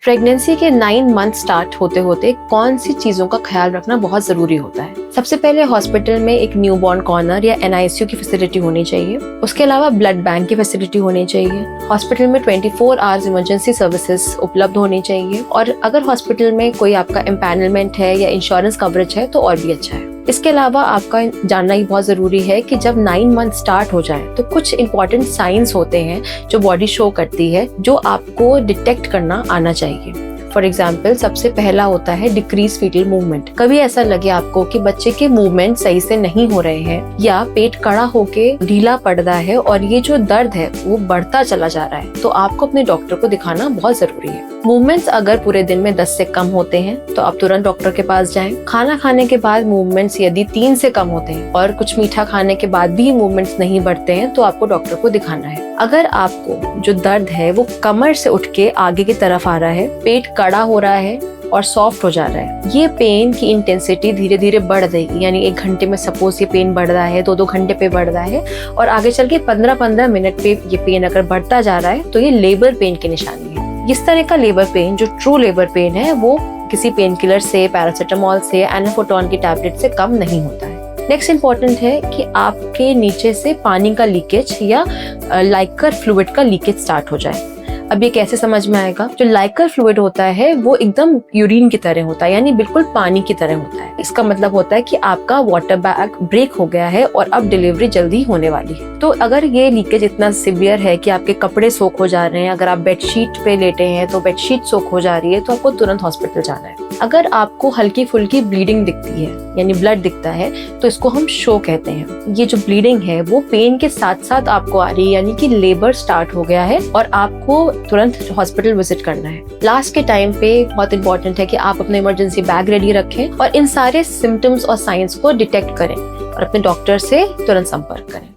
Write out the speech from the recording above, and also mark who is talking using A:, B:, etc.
A: Pregnancy के 9 month start होते होते कौन सी चीजों का ख्याल रखना बहुत जरूरी होता है। सबसे पहले हॉस्पिटल में एक न्यूबॉर्न कॉर्नर या NICU की फैसिलिटी होनी चाहिए। उसके अलावा ब्लड बैंक की फैसिलिटी होनी चाहिए। हॉस्पिटल में 24 आवर्स इमरजेंसी सर्विसेज उपलब्ध होनी चाहिए और अगर हॉस्पिटल में कोई आपका एम्पैनलमेंट है या इंश्योरेंस कवरेज है तो और भी अच्छा है। इसके अलावा आपका जानना ही बहुत जरूरी है कि जब 9 मंथ स्टार्ट हो जाए तो कुछ इंपॉर्टेंट साइंस होते हैं जो बॉडी शो करती है, जो आपको डिटेक्ट करना आना चाहिए। फॉर एग्जाम्पल, सबसे पहला होता है डिक्रीज फीटल मूवमेंट। कभी ऐसा लगे आपको कि बच्चे के मूवमेंट सही से नहीं हो रहे हैं या पेट कड़ा होके ढीला पड़ रहा है और ये जो दर्द है वो बढ़ता चला जा रहा है, तो आपको अपने डॉक्टर को दिखाना बहुत जरूरी है। मूवमेंट्स अगर पूरे दिन में 10 से कम होते हैं तो आप तुरंत डॉक्टर के पास जाएं। खाना खाने के बाद मूवमेंट्स यदि 3 से कम होते हैं और कुछ मीठा खाने के बाद भी मूवमेंट्स नहीं बढ़ते हैं तो आपको डॉक्टर को दिखाना है। अगर आपको जो दर्द है वो कमर से उठ के आगे की तरफ आ रहा है, पेट कड़ा हो रहा है और सॉफ्ट हो जा रहा है, ये पेन की इंटेंसिटी धीरे धीरे बढ़ जाएगी। यानी 1 घंटे में सपोज ये पेन बढ़ रहा है, 2-2 घंटे पे बढ़ रहा है और आगे चल के 15-15 मिनट पे ये पेन अगर बढ़ता जा रहा है तो ये लेबर पेन की निशानी है। इस तरह का लेबर पेन, जो ट्रू लेबर पेन है, वो किसी पेन किलर से, पैरासिटामोल से, एनाफोटोन की टैबलेट से कम नहीं होता है। नेक्स्ट इम्पोर्टेंट है कि आपके नीचे से पानी का लीकेज या लाइकर फ्लूइड का लीकेज स्टार्ट हो जाए। अब ये कैसे समझ में आएगा? जो लाइकर फ्लूइड होता है वो एकदम यूरिन की तरह होता है, यानी बिल्कुल पानी की तरह होता है। इसका मतलब होता है कि आपका वाटर बैग ब्रेक हो गया है और अब डिलीवरी जल्दी होने वाली है। तो अगर ये लीकेज इतना सिवियर है कि आपके कपड़े सोख हो जा रहे हैं, अगर आप बेडशीट पे लेटे हैं तो बेडशीट सोख हो जा रही है, तो आपको तुरंत हॉस्पिटल जाना है। अगर आपको हल्की फुल्की ब्लीडिंग दिखती है यानी ब्लड दिखता है तो इसको हम शो कहते हैं। ये जो ब्लीडिंग है वो पेन के साथ साथ आपको आ रही है, यानी कि लेबर स्टार्ट हो गया है और आपको तुरंत हॉस्पिटल विजिट करना है। लास्ट के टाइम पे बहुत इंपॉर्टेंट है कि आप अपने इमरजेंसी बैग रेडी रखें और इन सारे सिम्टम्स और साइंस को डिटेक्ट करें और अपने डॉक्टर से तुरंत संपर्क करें।